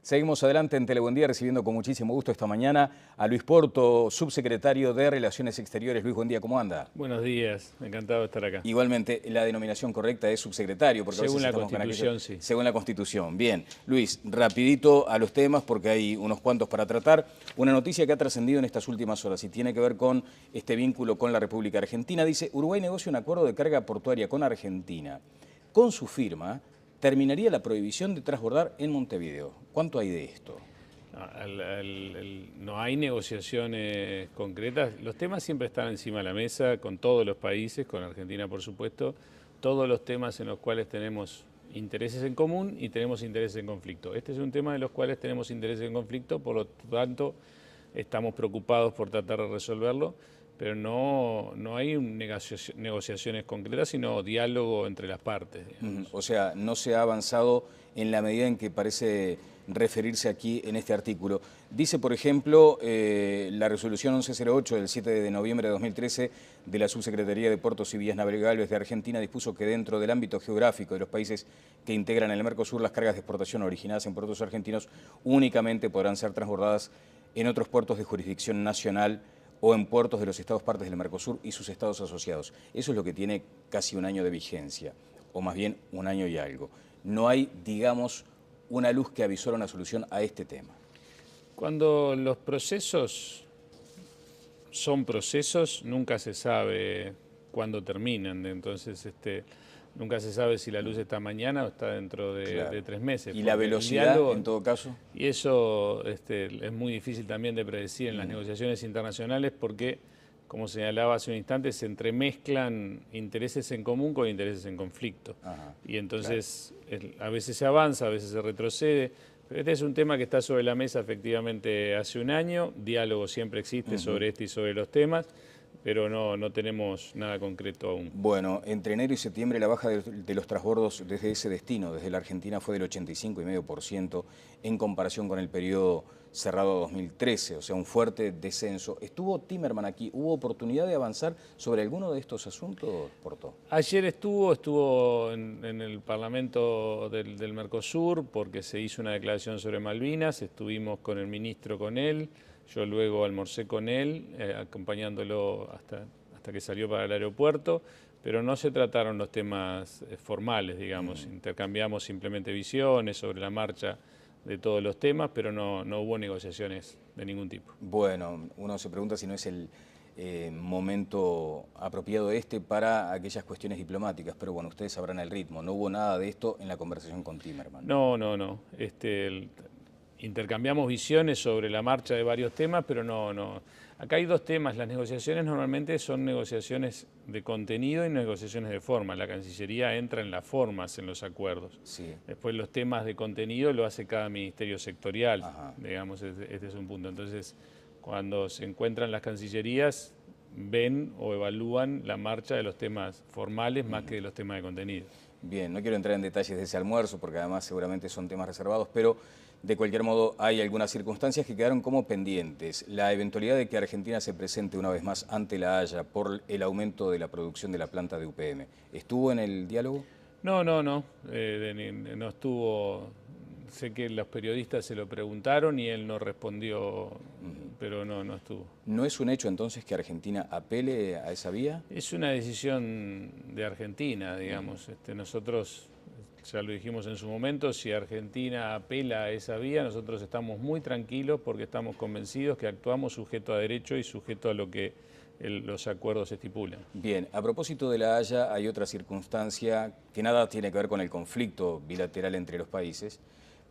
Seguimos adelante en Telebuen Día, recibiendo con muchísimo gusto esta mañana a Luis Porto, subsecretario de Relaciones Exteriores. Luis, buen día, ¿cómo anda? Buenos días, encantado de estar acá. Igualmente, la denominación correcta es subsecretario, porque Según a veces la estamos Constitución, con aquello, sí. según la Constitución. Bien, Luis, rapidito a los temas, porque hay unos cuantos para tratar. Una noticia que ha trascendido en estas últimas horas y tiene que ver con este vínculo con la República Argentina. Dice, Uruguay negocia un acuerdo de carga portuaria con Argentina. Con su firma, terminaría la prohibición de transbordar en Montevideo. ¿Cuánto hay de esto? No hay negociaciones concretas. Los temas siempre están encima de la mesa con todos los países, con Argentina por supuesto, todos los temas en los cuales tenemos intereses en común y tenemos intereses en conflicto. Este es un tema de los cuales tenemos intereses en conflicto, por lo tanto estamos preocupados por tratar de resolverlo, pero no hay negociaciones concretas, sino diálogo entre las partes. O sea, no se ha avanzado en la medida en que parece referirse aquí en este artículo. Dice, por ejemplo, la resolución 1108 del 7 de noviembre de 2013 de la Subsecretaría de Puertos y Vías Navegables de Argentina dispuso que dentro del ámbito geográfico de los países que integran el Mercosur, las cargas de exportación originadas en puertos argentinos únicamente podrán ser transbordadas en otros puertos de jurisdicción nacional o en puertos de los estados partes del Mercosur y sus estados asociados. Eso es lo que tiene casi un año de vigencia, o más bien un año y algo. No hay, digamos, una luz que avisora una solución a este tema. Cuando los procesos son procesos, nunca se sabe cuándo terminan, entonces nunca se sabe si la luz está mañana o está dentro de 3 meses. ¿Y la velocidad, en todo caso? Y eso es muy difícil también de predecir en las negociaciones internacionales porque, como señalaba hace un instante, se entremezclan intereses en común con intereses en conflicto. Ajá, y entonces a veces se avanza, a veces se retrocede. Pero este es un tema que está sobre la mesa efectivamente hace un año. Diálogo siempre existe sobre este y sobre los temas, pero no tenemos nada concreto aún. Bueno, entre enero y septiembre la baja de los transbordos desde ese destino, desde la Argentina, fue del 85,5% en comparación con el periodo cerrado 2013, o sea, un fuerte descenso. ¿Estuvo Timerman aquí? ¿Hubo oportunidad de avanzar sobre alguno de estos asuntos, Porto? Ayer estuvo en el Parlamento del Mercosur porque se hizo una declaración sobre Malvinas, estuvimos con el ministro con él, yo luego almorcé con él, acompañándolo hasta que salió para el aeropuerto, pero no se trataron los temas formales, digamos, intercambiamos simplemente visiones sobre la marcha de todos los temas, pero no hubo negociaciones de ningún tipo. Bueno, uno se pregunta si no es el momento apropiado para aquellas cuestiones diplomáticas, pero bueno, ustedes sabrán el ritmo. No hubo nada de esto en la conversación con Timerman. No. Intercambiamos visiones sobre la marcha de varios temas, pero no. Acá hay dos temas. Las negociaciones normalmente son negociaciones de contenido y negociaciones de forma. La Cancillería entra en las formas, en los acuerdos. Sí. Después los temas de contenido lo hace cada ministerio sectorial. Ajá. Digamos, este es un punto. Entonces, cuando se encuentran las cancillerías, ven o evalúan la marcha de los temas formales más que de los temas de contenido. Bien, no quiero entrar en detalles de ese almuerzo porque además seguramente son temas reservados, pero de cualquier modo hay algunas circunstancias que quedaron como pendientes. La eventualidad de que Argentina se presente una vez más ante la Haya por el aumento de la producción de la planta de UPM, ¿estuvo en el diálogo? No estuvo. Sé que los periodistas se lo preguntaron y él no respondió, pero no estuvo. ¿No es un hecho entonces que Argentina apele a esa vía? Es una decisión de Argentina, digamos. Nosotros, ya lo dijimos en su momento, si Argentina apela a esa vía, nosotros estamos muy tranquilos porque estamos convencidos que actuamos sujeto a derecho y sujeto a lo que los acuerdos estipulan. Bien, a propósito de la Haya, hay otra circunstancia que nada tiene que ver con el conflicto bilateral entre los países,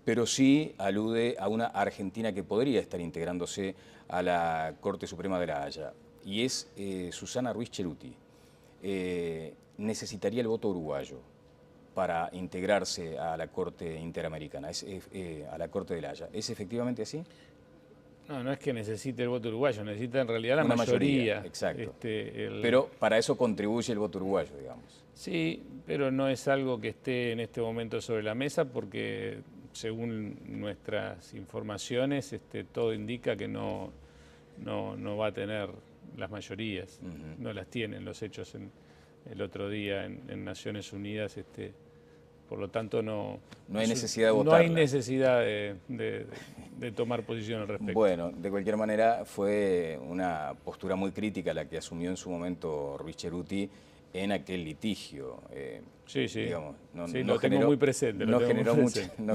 pero sí alude a una Argentina que podría estar integrándose a la Corte Suprema de la Haya, y es Susana Ruiz Ceruti. Necesitaría el voto uruguayo para integrarse a la Corte Interamericana, a la Corte de la Haya. ¿Es efectivamente así? No es que necesite el voto uruguayo, necesita en realidad la Una mayoría. Exacto. Pero para eso contribuye el voto uruguayo, digamos. Sí, pero no es algo que esté en este momento sobre la mesa porque, según nuestras informaciones, todo indica que no va a tener las mayorías. No las tienen. Los hechos el otro día en Naciones Unidas Por lo tanto, no hay necesidad de no votarla. hay necesidad de tomar posición al respecto. Bueno, de cualquier manera fue una postura muy crítica la que asumió en su momento Ruiz Ceruti en aquel litigio. Sí, sí. Digamos, Sí, lo tengo muy presente. No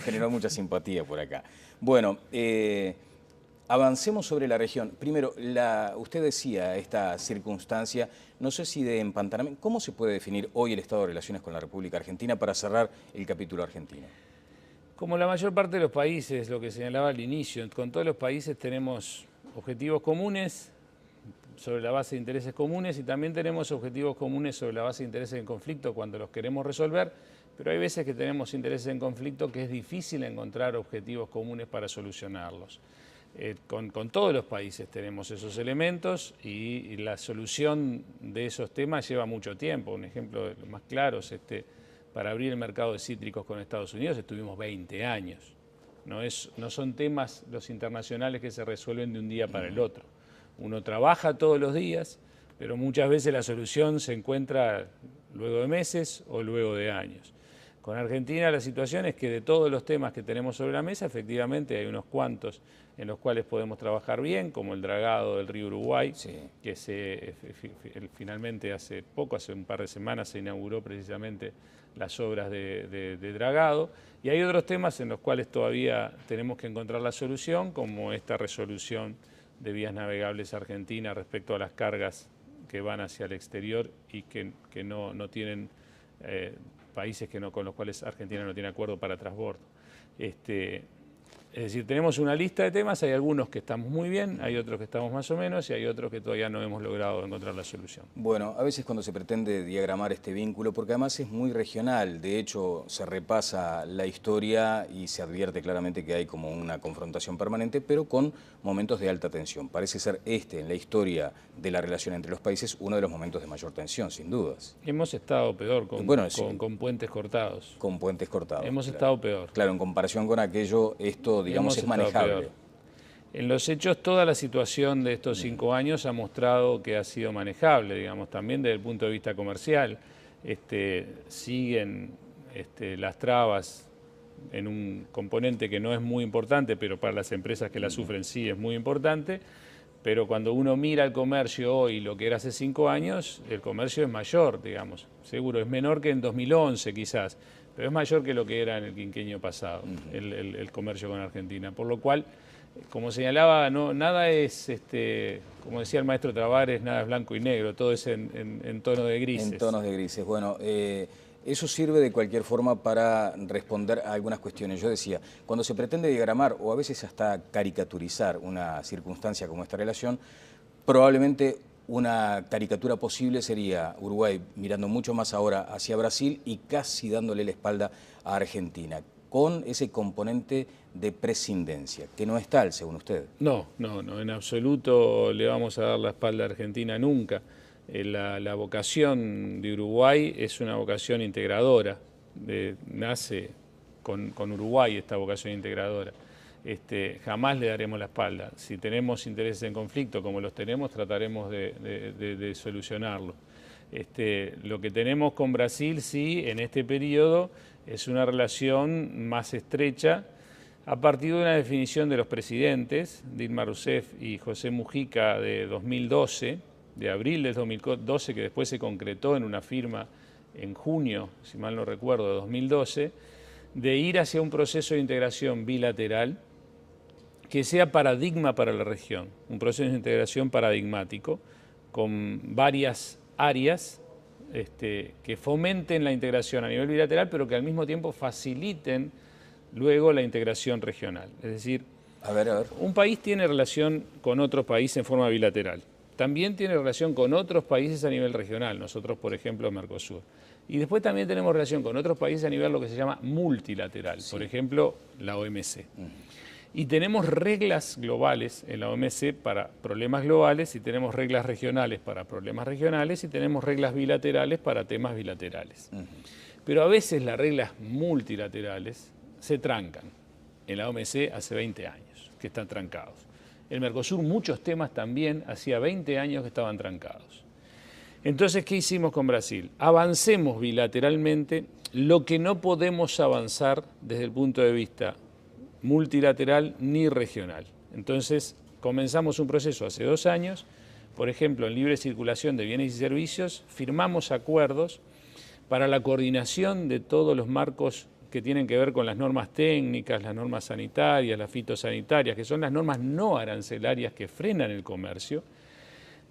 generó mucha simpatía por acá. Bueno, avancemos sobre la región. Primero, usted decía esta circunstancia, no sé si de empantanamiento. ¿Cómo se puede definir hoy el estado de relaciones con la República Argentina para cerrar el capítulo argentino? Como la mayor parte de los países, lo que señalaba al inicio, con todos los países tenemos objetivos comunes sobre la base de intereses comunes y también tenemos objetivos comunes sobre la base de intereses en conflicto cuando los queremos resolver, pero hay veces que tenemos intereses en conflicto que es difícil encontrar objetivos comunes para solucionarlos. Con todos los países tenemos esos elementos y la solución de esos temas lleva mucho tiempo. Un ejemplo de los más claros, para abrir el mercado de cítricos con Estados Unidos estuvimos 20 años. No son temas los internacionales que se resuelven de un día para el otro. Uno trabaja todos los días, pero muchas veces la solución se encuentra luego de meses o luego de años. Con Argentina la situación es que de todos los temas que tenemos sobre la mesa, efectivamente hay unos cuantos en los cuales podemos trabajar bien, como el dragado del río Uruguay, sí, que finalmente hace un par de semanas, se inauguró precisamente las obras de dragado. Y hay otros temas en los cuales todavía tenemos que encontrar la solución, como esta resolución de vías navegables argentinas respecto a las cargas que van hacia el exterior y que no tienen países con los cuales Argentina no tiene acuerdo para transbordo. Es decir, tenemos una lista de temas, hay algunos que estamos muy bien, hay otros que estamos más o menos y hay otros que todavía no hemos logrado encontrar la solución. Bueno, a veces cuando se pretende diagramar este vínculo, porque además es muy regional, de hecho se repasa la historia y se advierte claramente que hay como una confrontación permanente, pero con momentos de alta tensión. Parece ser en la historia de la relación entre los países, uno de los momentos de mayor tensión, sin dudas. Hemos estado peor con puentes cortados. Con puentes cortados. Hemos estado peor. Claro, en comparación con aquello, esto, digamos, es manejable. Peor. En los hechos, toda la situación de estos 5 años ha mostrado que ha sido manejable, digamos, también desde el punto de vista comercial. Siguen las trabas en un componente que no es muy importante, pero para las empresas que la sufren sí es muy importante. Pero cuando uno mira el comercio hoy, lo que era hace 5 años, el comercio es mayor, digamos. Seguro, es menor que en 2011 quizás, pero es mayor que lo que era en el quinquenio pasado, el comercio con Argentina. Por lo cual, como señalaba, nada es, como decía el maestro Tavares, nada es blanco y negro, todo es en tono de grises. En tonos de grises. Bueno, eso sirve de cualquier forma para responder a algunas cuestiones. Yo decía, cuando se pretende diagramar o a veces hasta caricaturizar una circunstancia como esta relación, probablemente una caricatura posible sería Uruguay mirando mucho más ahora hacia Brasil y casi dándole la espalda a Argentina, con ese componente de prescindencia, que no es tal, según usted. No, en absoluto le vamos a dar la espalda a Argentina nunca. La vocación de Uruguay es una vocación integradora, nace con Uruguay esta vocación integradora. Jamás le daremos la espalda. Si tenemos intereses en conflicto, como los tenemos, trataremos de solucionarlo. Lo que tenemos con Brasil, sí, en este periodo, es una relación más estrecha a partir de una definición de los presidentes, Dilma Rousseff y José Mujica, de 2012, de abril del 2012, que después se concretó en una firma en junio, si mal no recuerdo, de 2012, de ir hacia un proceso de integración bilateral que sea paradigma para la región, un proceso de integración paradigmático con varias áreas que fomenten la integración a nivel bilateral, pero que al mismo tiempo faciliten luego la integración regional. Es decir, un país tiene relación con otro país en forma bilateral. También tiene relación con otros países a nivel regional, nosotros, por ejemplo, Mercosur. Y después también tenemos relación con otros países a nivel lo que se llama multilateral, por ejemplo, la OMC. Y tenemos reglas globales en la OMC para problemas globales y tenemos reglas regionales para problemas regionales y tenemos reglas bilaterales para temas bilaterales. Pero a veces las reglas multilaterales se trancan. En la OMC hace 20 años que están trancados. En Mercosur muchos temas también hacía 20 años que estaban trancados. Entonces, ¿qué hicimos con Brasil? Avancemos bilateralmente. lo que no podemos avanzar desde el punto de vista multilateral ni regional. Entonces, comenzamos un proceso hace 2 años, por ejemplo, en libre circulación de bienes y servicios, firmamos acuerdos para la coordinación de todos los marcos que tienen que ver con las normas técnicas, las normas sanitarias, las fitosanitarias, que son las normas no arancelarias que frenan el comercio,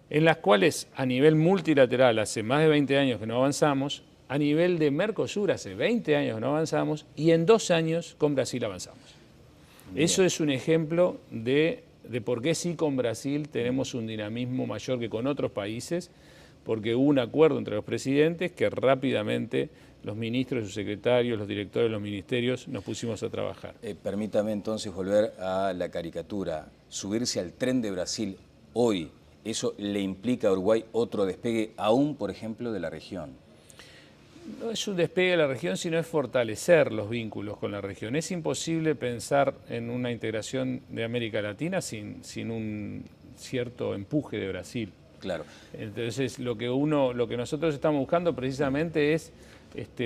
en las cuales a nivel multilateral hace más de 20 años que no avanzamos, a nivel de Mercosur hace 20 años que no avanzamos y en 2 años con Brasil avanzamos. Bien. Eso es un ejemplo de por qué sí con Brasil tenemos un dinamismo mayor que con otros países, porque hubo un acuerdo entre los presidentes que rápidamente los ministros, sus secretarios, los directores de los ministerios nos pusimos a trabajar. Permítame entonces volver a la caricatura. Subirse al tren de Brasil hoy, ¿eso le implica a Uruguay otro despegue aún, por ejemplo, de la región? No es un despegue de la región, sino es fortalecer los vínculos con la región. Es imposible pensar en una integración de América Latina sin un cierto empuje de Brasil. Claro. Entonces, lo que nosotros estamos buscando precisamente es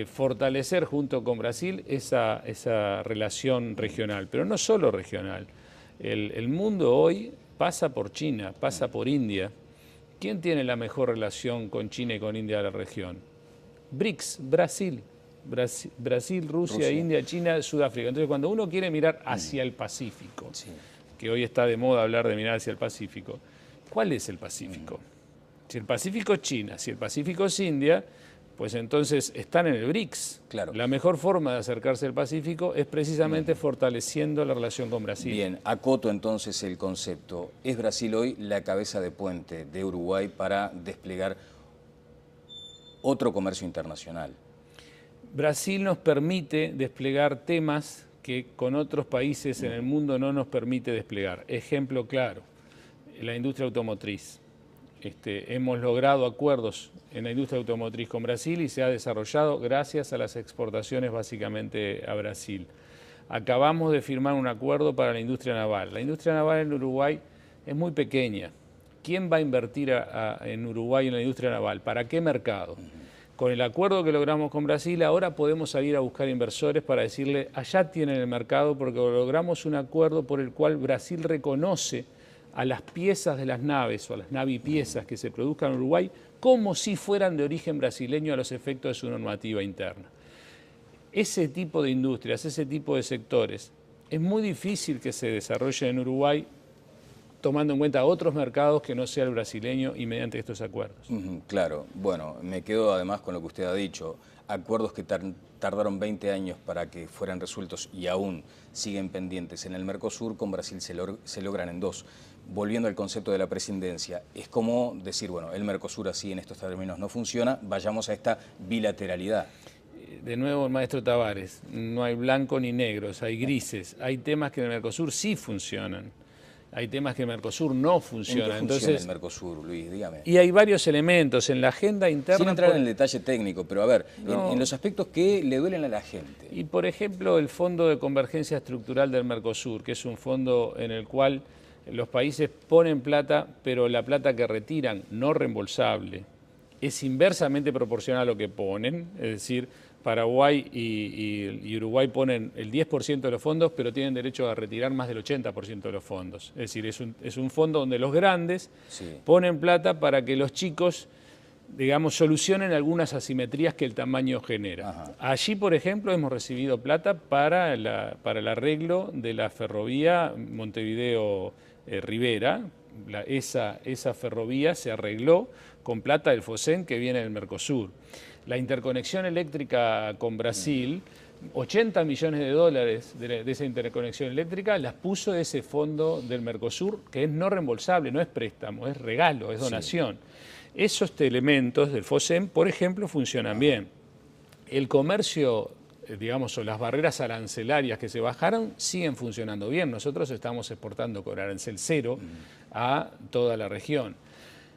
fortalecer junto con Brasil esa relación regional, pero no solo regional. El mundo hoy pasa por China, pasa por India. ¿Quién tiene la mejor relación con China y con India de la región? BRICS, Brasil, Rusia, India, China, Sudáfrica. Entonces, cuando uno quiere mirar hacia el Pacífico, que hoy está de moda hablar de mirar hacia el Pacífico, ¿cuál es el Pacífico? Si el Pacífico es China, si el Pacífico es India, pues entonces están en el BRICS. Claro. La mejor forma de acercarse al Pacífico es precisamente fortaleciendo la relación con Brasil. Bien, acoto entonces el concepto. ¿Es Brasil hoy la cabeza de puente de Uruguay para desplegar otro comercio internacional? Brasil nos permite desplegar temas que con otros países en el mundo no nos permite desplegar. Ejemplo claro, la industria automotriz. Hemos logrado acuerdos en la industria automotriz con Brasil y se ha desarrollado gracias a las exportaciones básicamente a Brasil. Acabamos de firmar un acuerdo para la industria naval. La industria naval en Uruguay es muy pequeña. ¿Quién va a invertir en Uruguay en la industria naval? ¿Para qué mercado? Con el acuerdo que logramos con Brasil, ahora podemos salir a buscar inversores para decirle, allá tienen el mercado, porque logramos un acuerdo por el cual Brasil reconoce a las piezas de las naves o a las navipiezas que se produzcan en Uruguay como si fueran de origen brasileño a los efectos de su normativa interna. Ese tipo de industrias, ese tipo de sectores, es muy difícil que se desarrollen en Uruguay tomando en cuenta otros mercados que no sea el brasileño y mediante estos acuerdos. Claro, bueno, me quedo además con lo que usted ha dicho, acuerdos que tardaron 20 años para que fueran resueltos y aún siguen pendientes en el Mercosur, con Brasil se logran en 2. Volviendo al concepto de la presidencia, es como decir, bueno, el Mercosur así en estos términos no funciona, vayamos a esta bilateralidad. De nuevo, maestro Tavares, no hay blanco ni negros, hay grises, hay temas que en el Mercosur sí funcionan. Hay temas que en Mercosur no funcionan. ¿En qué funciona el Mercosur, Luis? Dígame. Y hay varios elementos en la agenda interna. Sin entrar en el detalle técnico, pero a ver, en los aspectos que le duelen a la gente. Y por ejemplo, el Fondo de Convergencia Estructural del Mercosur, que es un fondo en el cual los países ponen plata, pero la plata que retiran, no reembolsable, es inversamente proporcional a lo que ponen, es decir, Paraguay y Uruguay ponen el 10% de los fondos, pero tienen derecho a retirar más del 80% de los fondos. Es decir, es un fondo donde los grandes ponen plata para que los chicos, digamos, solucionen algunas asimetrías que el tamaño genera. Ajá. Allí, por ejemplo, hemos recibido plata para el arreglo de la ferrovía Montevideo-Rivera. Esa ferrovía se arregló con plata del FOSEN que viene del Mercosur. La interconexión eléctrica con Brasil, 80 millones de dólares de esa interconexión eléctrica las puso de ese fondo del Mercosur, que es no reembolsable, no es préstamo, es regalo, es donación. Esos elementos del FOSEM, por ejemplo, funcionan bien. El comercio, digamos, o las barreras arancelarias que se bajaron siguen funcionando bien. Nosotros estamos exportando con arancel cero a toda la región.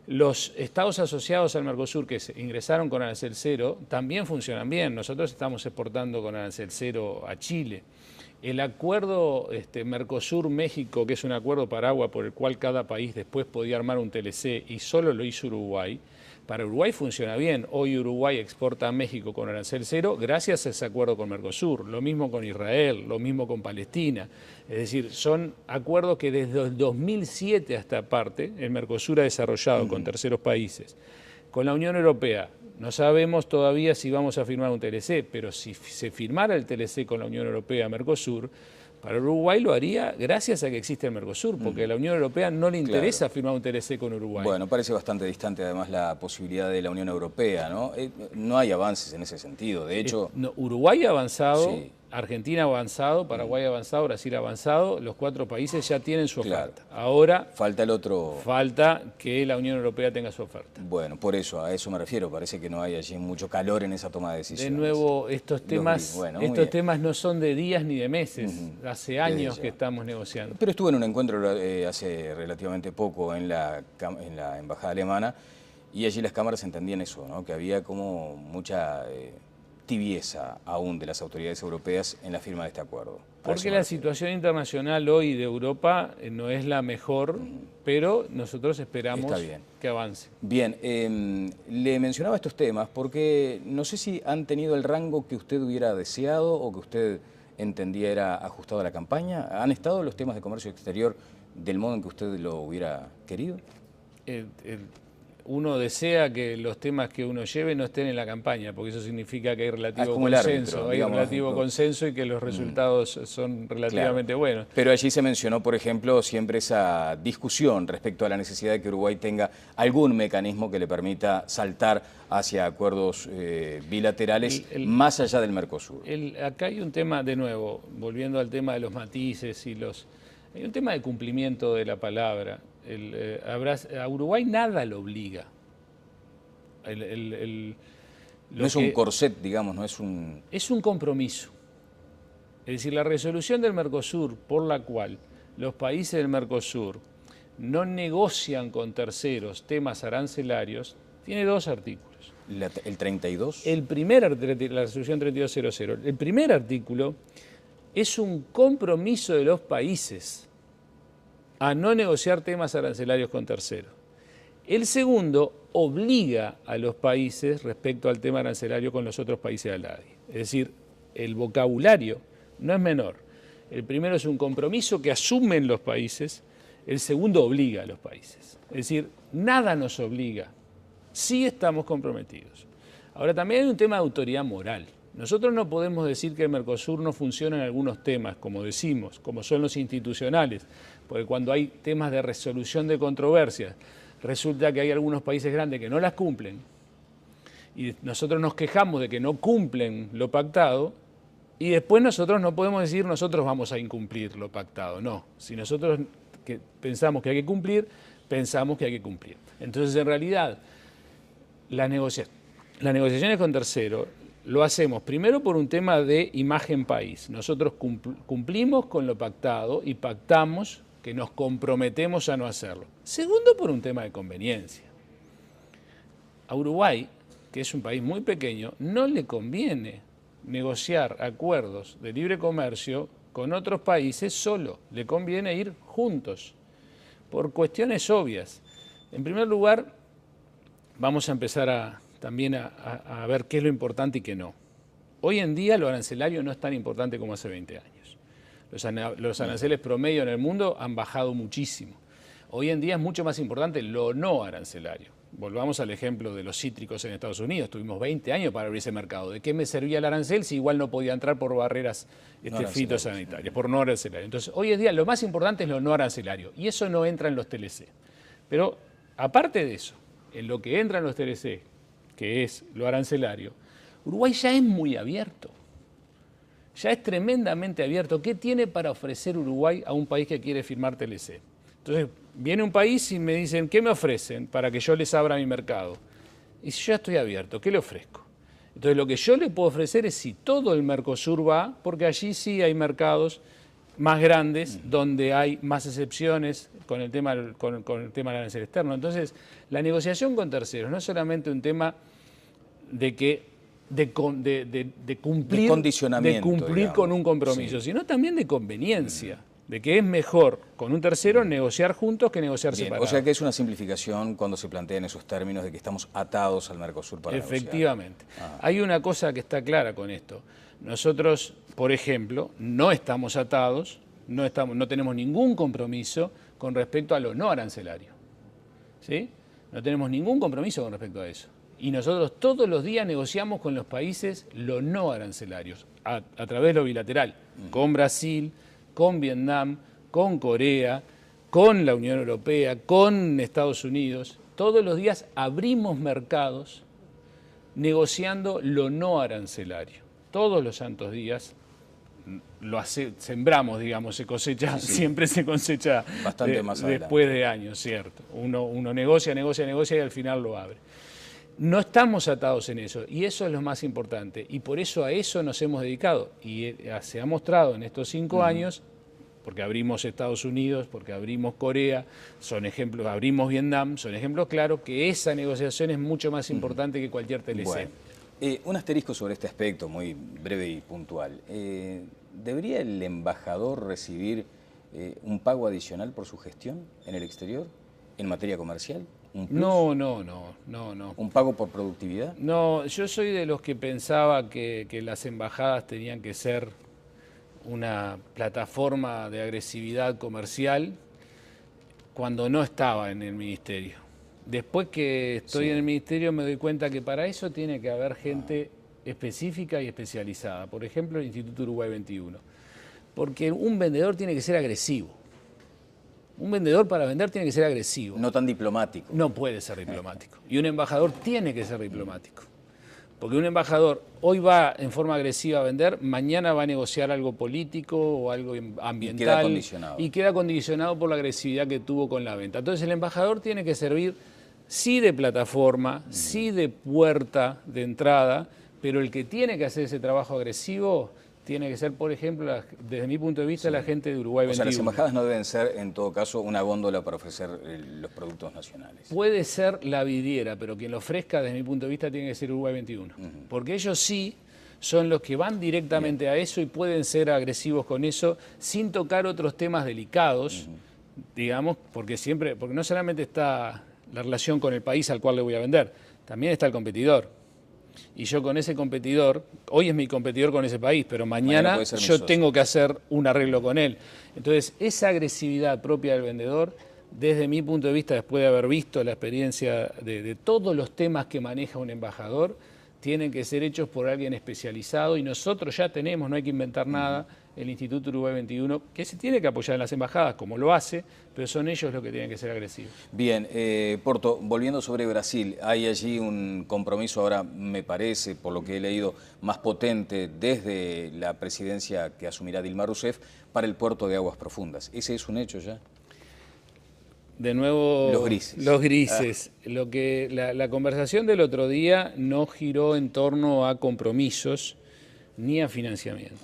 Los estados asociados al Mercosur que ingresaron con arancel cero también funcionan bien. Nosotros estamos exportando con arancel cero a Chile. El acuerdo Mercosur-México, que es un acuerdo paraguas por el cual cada país después podía armar un TLC y solo lo hizo Uruguay, Para Uruguay funciona bien. Hoy Uruguay exporta a México con arancel cero gracias a ese acuerdo con Mercosur. Lo mismo con Israel, lo mismo con Palestina. Es decir, son acuerdos que desde el 2007 hasta parte el Mercosur ha desarrollado con terceros países. Con la Unión Europea no sabemos todavía si vamos a firmar un TLC, pero si se firmara el TLC con la Unión Europea-Mercosur, para Uruguay lo haría gracias a que existe el Mercosur, porque a la Unión Europea no le interesa firmar un TLC con Uruguay. Bueno, parece bastante distante además la posibilidad de la Unión Europea, ¿no? No hay avances en ese sentido, de hecho... Uruguay ha avanzado, sí. Argentina ha avanzado, Paraguay ha avanzado, Brasil ha avanzado, los 4 países ya tienen su oferta. Claro. Ahora falta el otro... falta que la Unión Europea tenga su oferta. Bueno, por eso, a eso me refiero, parece que no hay allí mucho calor en esa toma de decisiones. De nuevo, estos temas no son de días ni de meses, hace años que estamos negociando. Pero estuve en un encuentro hace relativamente poco en la Embajada Alemana y allí las cámaras entendían eso, ¿no? Que había como mucha... tibieza aún de las autoridades europeas en la firma de este acuerdo. Porque la situación internacional hoy de Europa no es la mejor, pero nosotros esperamos que avance. Bien, le mencionaba estos temas porque no sé si han tenido el rango que usted hubiera deseado o que usted entendía era ajustado a la campaña. ¿Han estado los temas de comercio exterior del modo en que usted lo hubiera querido? Uno desea que los temas que uno lleve no estén en la campaña, porque eso significa que hay relativo consenso, y que los resultados son relativamente buenos. Pero allí se mencionó, por ejemplo, siempre esa discusión respecto a la necesidad de que Uruguay tenga algún mecanismo que le permita saltar hacia acuerdos bilaterales más allá del Mercosur. Acá hay un tema, de nuevo, volviendo al tema de los matices hay un tema de cumplimiento de la palabra. A Uruguay nada lo obliga. No es un corset, digamos, no es un... Es un compromiso. Es decir, la resolución del Mercosur por la cual los países del Mercosur no negocian con terceros temas arancelarios tiene 2 artículos. ¿El 32? La resolución 3200. El primer artículo es un compromiso de los países a no negociar temas arancelarios con terceros. El segundo obliga a los países respecto al tema arancelario con los otros países de la ADI. Es decir, el vocabulario no es menor. El primero es un compromiso que asumen los países, el segundo obliga a los países. Es decir, nada nos obliga, sí estamos comprometidos. Ahora también hay un tema de autoridad moral. Nosotros no podemos decir que el Mercosur no funciona en algunos temas, como decimos, como son los institucionales, porque cuando hay temas de resolución de controversias, resulta que hay algunos países grandes que no las cumplen, y nosotros nos quejamos de que no cumplen lo pactado, y después nosotros no podemos decir nosotros vamos a incumplir lo pactado. No, si nosotros pensamos que hay que cumplir, pensamos que hay que cumplir. Entonces, en realidad, las negociaciones con terceros lo hacemos primero por un tema de imagen país. Nosotros cumplimos con lo pactado y pactamos que nos comprometemos a no hacerlo. Segundo, por un tema de conveniencia. A Uruguay, que es un país muy pequeño, no le conviene negociar acuerdos de libre comercio con otros países solo. Le conviene ir juntos, por cuestiones obvias. En primer lugar, vamos a empezar también a ver qué es lo importante y qué no. Hoy en día lo arancelario no es tan importante como hace 20 años. Los aranceles promedio en el mundo han bajado muchísimo. Hoy en día es mucho más importante lo no arancelario. Volvamos al ejemplo de los cítricos en Estados Unidos. Tuvimos 20 años para abrir ese mercado. ¿De qué me servía el arancel si igual no podía entrar por barreras fitosanitarias, por no arancelario? Entonces, hoy en día lo más importante es lo no arancelario y eso no entra en los TLC. Pero aparte de eso, en lo que entra en los TLC, que es lo arancelario, Uruguay ya es muy abierto. Ya es tremendamente abierto. ¿Qué tiene para ofrecer Uruguay a un país que quiere firmar TLC? Entonces, viene un país y me dicen, ¿qué me ofrecen para que yo les abra mi mercado? Y si yo ya estoy abierto, ¿qué le ofrezco? Entonces, lo que yo le puedo ofrecer es si todo el Mercosur va, porque allí sí hay mercados más grandes, donde hay más excepciones con el tema del arancel externo. Entonces, la negociación con terceros no es solamente un tema de cumplir condicionamiento, con un compromiso, sino también de conveniencia. de que es mejor con un tercero negociar juntos que negociar Bien, separados. o sea que es una simplificación cuando se plantean esos términos de que estamos atados al Mercosur para Efectivamente. negociar. Hay una cosa que está clara con esto. Nosotros, por ejemplo, no estamos atados, no tenemos ningún compromiso con respecto a lo no arancelario. ¿Sí? No tenemos ningún compromiso con respecto a eso. Y nosotros todos los días negociamos con los países lo no arancelarios, a través de lo bilateral, con Brasil, con Vietnam, con Corea, con la Unión Europea, con Estados Unidos. Todos los días abrimos mercados negociando lo no arancelario. Todos los santos días sembramos, digamos, se cosecha, siempre se cosecha bastante más después de años, ¿cierto? Uno negocia y al final lo abre. No estamos atados en eso, y eso es lo más importante, y por eso a eso nos hemos dedicado, y se ha mostrado en estos 5 años, porque abrimos Estados Unidos, porque abrimos Corea, son ejemplos, abrimos Vietnam, son ejemplos claros que esa negociación es mucho más importante que cualquier TLC. Bueno, un asterisco sobre este aspecto, muy breve y puntual. ¿Debería el embajador recibir un pago adicional por su gestión en el exterior, en materia comercial? No. ¿Un pago por productividad? No, yo soy de los que pensaba que las embajadas tenían que ser una plataforma de agresividad comercial cuando no estaba en el ministerio. Después que estoy en el ministerio me doy cuenta que para eso tiene que haber gente específica y especializada. Por ejemplo, el Instituto Uruguay 21. Porque un vendedor tiene que ser agresivo. Un vendedor para vender tiene que ser agresivo. No tan diplomático. No puede ser diplomático. Y un embajador tiene que ser diplomático. Porque un embajador hoy va en forma agresiva a vender, mañana va a negociar algo político o algo ambiental. Y queda condicionado. Y queda condicionado por la agresividad que tuvo con la venta. Entonces el embajador tiene que servir, sí de plataforma, sí de puerta de entrada, pero el que tiene que hacer ese trabajo agresivo tiene que ser, por ejemplo, desde mi punto de vista, la gente de Uruguay 21. O sea, las embajadas no deben ser, en todo caso, una góndola para ofrecer los productos nacionales. Puede ser la vidriera, pero quien lo ofrezca, desde mi punto de vista, tiene que ser Uruguay 21. Porque ellos sí son los que van directamente a eso y pueden ser agresivos con eso sin tocar otros temas delicados, digamos, porque no solamente está la relación con el país al cual le voy a vender, también está el competidor. Y yo con ese competidor, hoy es mi competidor con ese país, pero mañana yo tengo que hacer un arreglo con él. Entonces, esa agresividad propia del vendedor, desde mi punto de vista, después de haber visto la experiencia de todos los temas que maneja un embajador, tienen que ser hechos por alguien especializado y nosotros ya tenemos, no hay que inventar nada, el Instituto Uruguay 21, que se tiene que apoyar en las embajadas, como lo hace, pero son ellos los que tienen que ser agresivos. Bien, Porto, volviendo sobre Brasil, hay allí un compromiso ahora, me parece, por lo que he leído, más potente desde la presidencia que asumirá Dilma Rousseff para el puerto de Aguas Profundas. ¿Ese es un hecho ya? De nuevo, los grises. Los grises. La conversación del otro día no giró en torno a compromisos ni a financiamiento.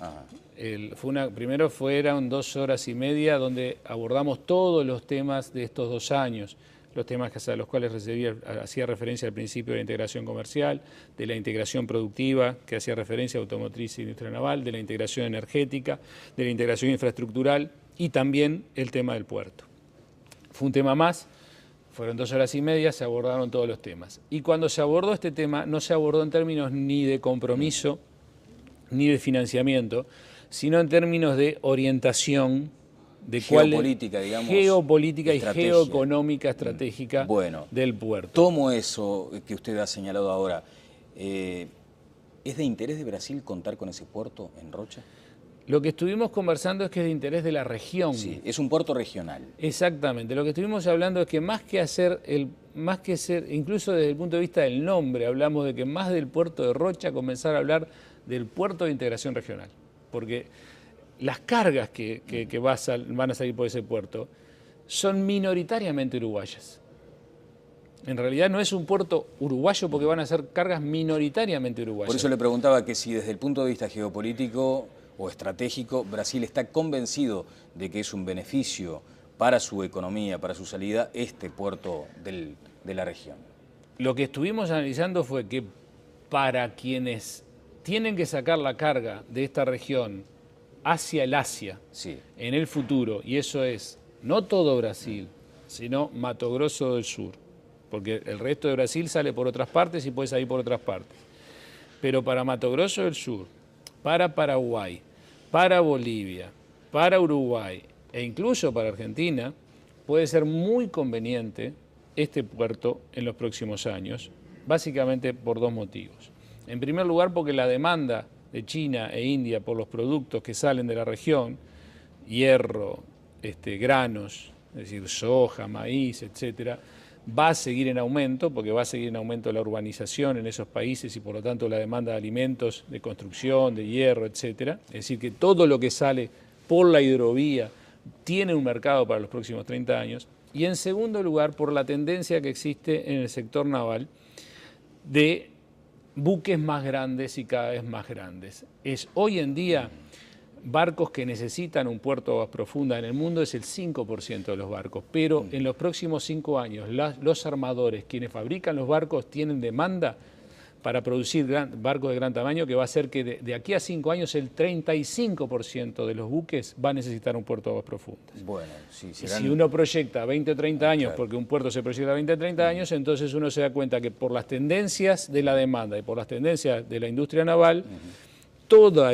Primero fueron 2 horas y media donde abordamos todos los temas de estos 2 años, los temas a los cuales hacía referencia al principio de la integración comercial, de la integración productiva, que hacía referencia a automotriz e industria naval, de la integración energética, de la integración infraestructural y también el tema del puerto. Fue un tema más, fueron 2 horas y media, se abordaron todos los temas. Y cuando se abordó este tema, no se abordó en términos ni de compromiso, ni de financiamiento, sino en términos de orientación, de geopolítica, digamos, geopolítica y geoeconómica estratégica del puerto. Tomo eso que usted ha señalado ahora. ¿Es de interés de Brasil contar con ese puerto en Rocha? Lo que estuvimos conversando es que es de interés de la región. Sí, es un puerto regional. Exactamente. Lo que estuvimos hablando es que más que ser, incluso desde el punto de vista del nombre, hablamos de que más del puerto de Rocha comenzar a hablar del puerto de integración regional. Porque las cargas que van a salir por ese puerto son minoritariamente uruguayas. En realidad no es un puerto uruguayo porque van a ser cargas minoritariamente uruguayas. Por eso le preguntaba que si desde el punto de vista geopolítico o estratégico, Brasil está convencido de que es un beneficio para su economía, para su salida, este puerto de la región. Lo que estuvimos analizando fue que para quienes tienen que sacar la carga de esta región hacia el Asia Sí. en el futuro, y eso es no todo Brasil, sino Mato Grosso del Sur, porque el resto de Brasil sale por otras partes y puede salir por otras partes. Pero para Mato Grosso del Sur, para Paraguay, para Bolivia, para Uruguay e incluso para Argentina, puede ser muy conveniente este puerto en los próximos años, básicamente por dos motivos. En primer lugar, porque la demanda de China e India por los productos que salen de la región, hierro, granos, es decir, soja, maíz, etcétera, va a seguir en aumento, porque va a seguir en aumento la urbanización en esos países y por lo tanto la demanda de alimentos, de construcción, de hierro, etcétera. Es decir, que todo lo que sale por la hidrovía tiene un mercado para los próximos 30 años. Y en segundo lugar, por la tendencia que existe en el sector naval de buques más grandes y cada vez más grandes. Hoy en día, barcos que necesitan un puerto de aguas profundas en el mundo es el 5% de los barcos, pero en los próximos 5 años los armadores, quienes fabrican los barcos, tienen demanda para producir barcos de gran tamaño, que va a hacer que de aquí a 5 años el 35% de los buques va a necesitar un puerto de aguas profundas. Bueno, sí, Si uno proyecta 20 o 30 años, claro, porque un puerto se proyecta 20 o 30 años, entonces uno se da cuenta que por las tendencias de la demanda y por las tendencias de la industria naval, todos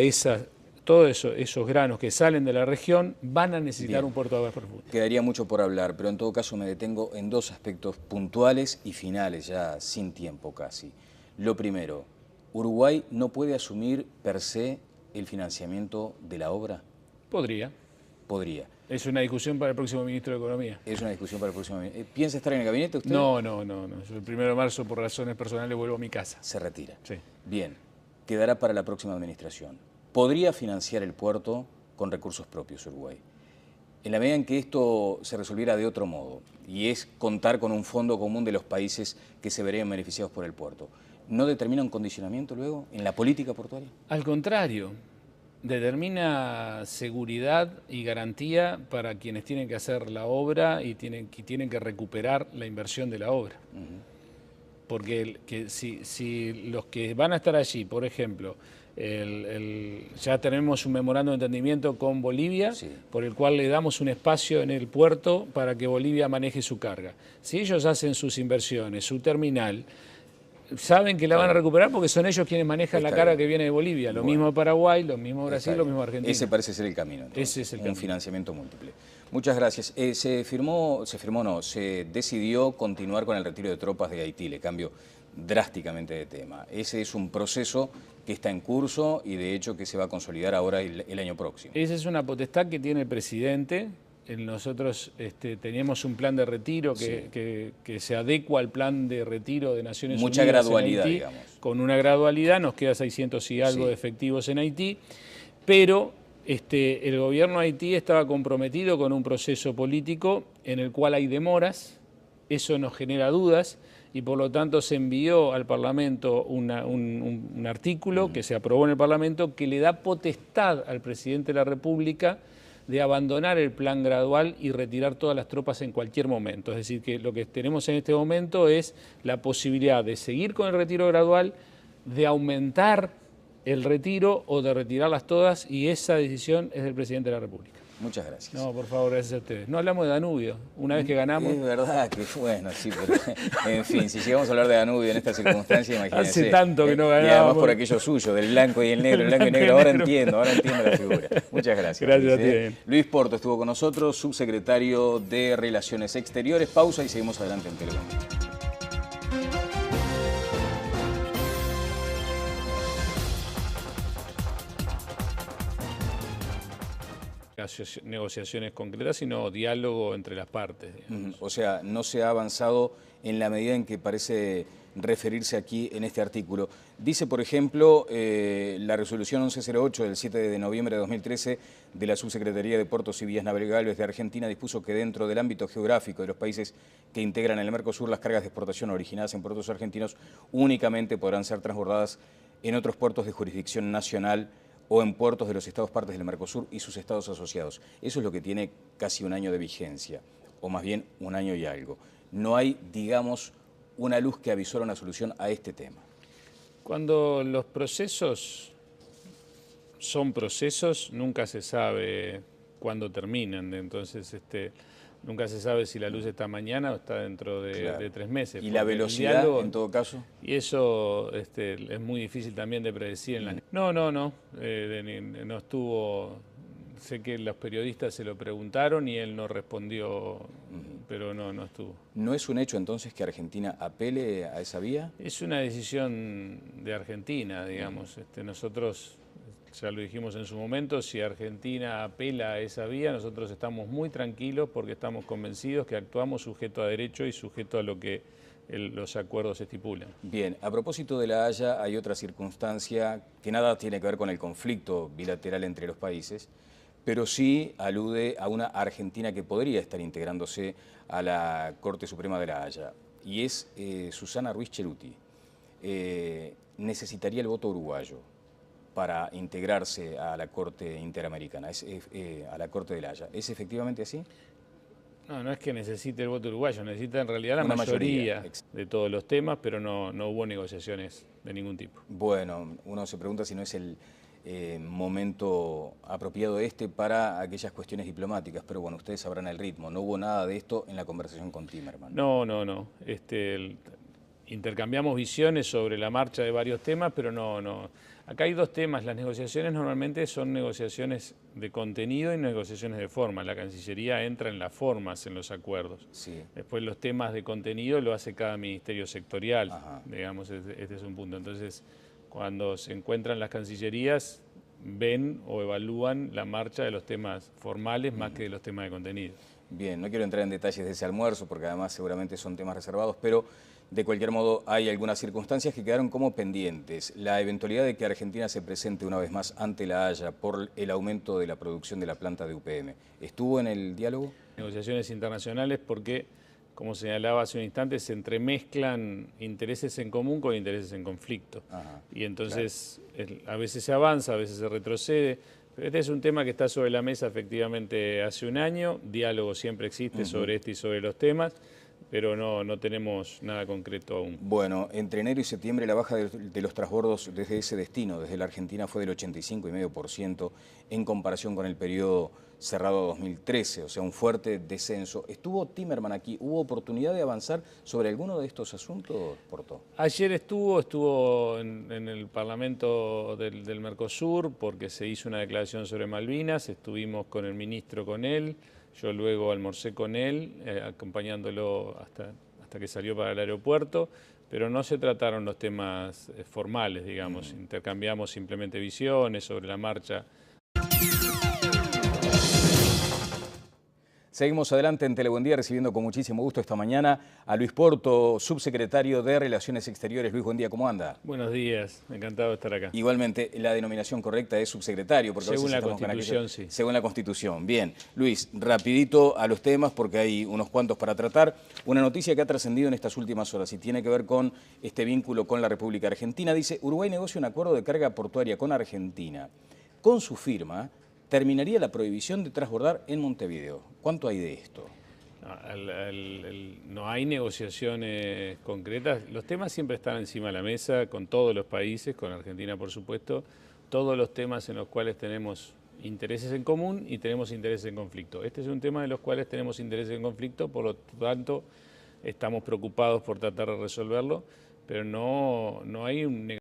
esos granos que salen de la región van a necesitar un puerto de aguas profundas. Quedaría mucho por hablar, pero en todo caso me detengo en dos aspectos puntuales y finales, ya sin tiempo casi. Lo primero, ¿Uruguay no puede asumir per se el financiamiento de la obra? Podría. Podría. Es una discusión para el próximo ministro de Economía. Es una discusión para el próximo ministro. ¿Piensa estar en el gabinete usted? No. Yo el 1 de marzo, por razones personales, vuelvo a mi casa. Se retira. Sí. Bien, quedará para la próxima administración. ¿Podría financiar el puerto con recursos propios Uruguay? En la medida en que esto se resolviera de otro modo, y es contar con un fondo común de los países que se verían beneficiados por el puerto, ¿no determina un condicionamiento luego en la política portuaria? Al contrario, determina seguridad y garantía para quienes tienen que hacer la obra y tienen que recuperar la inversión de la obra. Porque si los que van a estar allí, por ejemplo, ya tenemos un memorándum de entendimiento con Bolivia, Sí. por el cual le damos un espacio en el puerto para que Bolivia maneje su carga. Si ellos hacen sus inversiones, su terminal, saben que la van a recuperar porque son ellos quienes manejan la carga que viene de Bolivia. Lo mismo Paraguay, lo mismo Brasil, lo mismo Argentina. Ese parece ser el camino, entonces, Ese es el un camino. financiamiento múltiple. Muchas gracias. Se decidió continuar con el retiro de tropas de Haití, le cambio drásticamente de tema. Ese es un proceso que está en curso y de hecho que se va a consolidar ahora el año próximo. Esa es una potestad que tiene el presidente. Nosotros teníamos un plan de retiro que se adecua al plan de retiro de Naciones Mucha Unidas gradualidad, en Haití, digamos. con una gradualidad, nos queda 600 y algo Sí. de efectivos en Haití, pero el gobierno de Haití estaba comprometido con un proceso político en el cual hay demoras, eso nos genera dudas y por lo tanto se envió al Parlamento un artículo que se aprobó en el Parlamento que le da potestad al presidente de la República de abandonar el plan gradual y retirar todas las tropas en cualquier momento. Es decir, que lo que tenemos en este momento es la posibilidad de seguir con el retiro gradual, de aumentar el retiro o de retirarlas todas, y esa decisión es del presidente de la República. Muchas gracias. No, por favor, gracias a ustedes. No hablamos de Danubio, una vez que ganamos. Es verdad que, bueno, sí, pero en fin, si llegamos a hablar de Danubio en esta circunstancia, imagínense. Hace tanto que no Y además ganábamos. por aquello suyo, del blanco y el negro, el blanco y negro. Ahora entiendo la figura. Muchas gracias. Gracias a Luis, ti. Luis Porto estuvo con nosotros, subsecretario de Relaciones Exteriores. Pausa y seguimos adelante en Telecom. Negociaciones concretas, sino diálogo entre las partes. O sea, no se ha avanzado en la medida en que parece referirse aquí en este artículo. Dice, por ejemplo, la resolución 1108 del 7 de noviembre de 2013 de la Subsecretaría de Puertos y Vías Navegables de Argentina dispuso que dentro del ámbito geográfico de los países que integran el Mercosur, las cargas de exportación originadas en puertos argentinos únicamente podrán ser transbordadas en otros puertos de jurisdicción nacional o en puertos de los estados partes del Mercosur y sus estados asociados. Eso es lo que tiene casi un año de vigencia, o más bien un año y algo. No hay, digamos, una luz que avisora una solución a este tema. Cuando los procesos son procesos, nunca se sabe cuándo terminan, entonces nunca se sabe si la luz está mañana o está dentro de 3 meses. ¿Y la velocidad en todo caso? Y eso es muy difícil también de predecir. No estuvo. Sé que los periodistas se lo preguntaron y él no respondió, pero no estuvo. ¿No es un hecho entonces que Argentina apele a esa vía? Es una decisión de Argentina, digamos. Nosotros, ya lo dijimos en su momento, si Argentina apela a esa vía, nosotros estamos muy tranquilos porque estamos convencidos que actuamos sujeto a derecho y sujeto a lo que los acuerdos estipulan. Bien, a propósito de La Haya, hay otra circunstancia que nada tiene que ver con el conflicto bilateral entre los países, pero sí alude a una Argentina que podría estar integrándose a la Corte Suprema de La Haya, y es Susana Ruiz Ceruti. Necesitaría el voto uruguayo para integrarse a la Corte Interamericana, a la Corte de La Haya. ¿Es efectivamente así? No es que necesite el voto uruguayo, necesita en realidad la mayoría de todos los temas, pero no hubo negociaciones de ningún tipo. Bueno, uno se pregunta si no es el momento apropiado para aquellas cuestiones diplomáticas, pero bueno, ustedes sabrán el ritmo. No hubo nada de esto en la conversación con Timerman. No. Intercambiamos visiones sobre la marcha de varios temas, pero no. Acá hay dos temas. Las negociaciones normalmente son negociaciones de contenido y negociaciones de forma. La Cancillería entra en las formas, en los acuerdos. Sí. Después los temas de contenido lo hace cada ministerio sectorial. Ajá. Digamos, este es un punto. Entonces, cuando se encuentran las cancillerías, ven o evalúan la marcha de los temas formales más que de los temas de contenido. Bien, no quiero entrar en detalles de ese almuerzo porque además seguramente son temas reservados, pero de cualquier modo hay algunas circunstancias que quedaron como pendientes. La eventualidad de que Argentina se presente una vez más ante La Haya por el aumento de la producción de la planta de UPM, ¿estuvo en el diálogo? Negociaciones internacionales porque, como señalaba hace un instante, se entremezclan intereses en común con intereses en conflicto. Ajá, y entonces a veces se avanza, a veces se retrocede. Pero este es un tema que está sobre la mesa efectivamente hace un año. Diálogo siempre existe sobre este y sobre los temas, pero no tenemos nada concreto aún. Bueno, entre enero y septiembre la baja de los transbordos desde ese destino, desde la Argentina, fue del 85,5% en comparación con el periodo cerrado 2013, o sea, un fuerte descenso. ¿Estuvo Timerman aquí? ¿Hubo oportunidad de avanzar sobre alguno de estos asuntos, Porto? Ayer estuvo en el Parlamento del Mercosur porque se hizo una declaración sobre Malvinas, estuvimos con el ministro con él, yo luego almorcé con él, acompañándolo hasta que salió para el aeropuerto, pero no se trataron los temas formales, digamos, intercambiamos simplemente visiones sobre la marcha. Seguimos adelante en Telebuendía recibiendo con muchísimo gusto esta mañana a Luis Porto, subsecretario de Relaciones Exteriores. Luis, buen día, ¿cómo anda? Buenos días, encantado de estar acá. Igualmente, la denominación correcta es subsecretario. Porque según la Constitución, sí. Según la Constitución. Bien, Luis, rapidito a los temas porque hay unos cuantos para tratar. Una noticia que ha trascendido en estas últimas horas y tiene que ver con este vínculo con la República Argentina. Dice, Uruguay negocia un acuerdo de carga portuaria con Argentina. Con su firma terminaría la prohibición de transbordar en Montevideo. ¿Cuánto hay de esto? No hay negociaciones concretas. Los temas siempre están encima de la mesa con todos los países, con Argentina por supuesto, todos los temas en los cuales tenemos intereses en común y tenemos intereses en conflicto. Este es un tema de los cuales tenemos intereses en conflicto, por lo tanto estamos preocupados por tratar de resolverlo, pero no hay un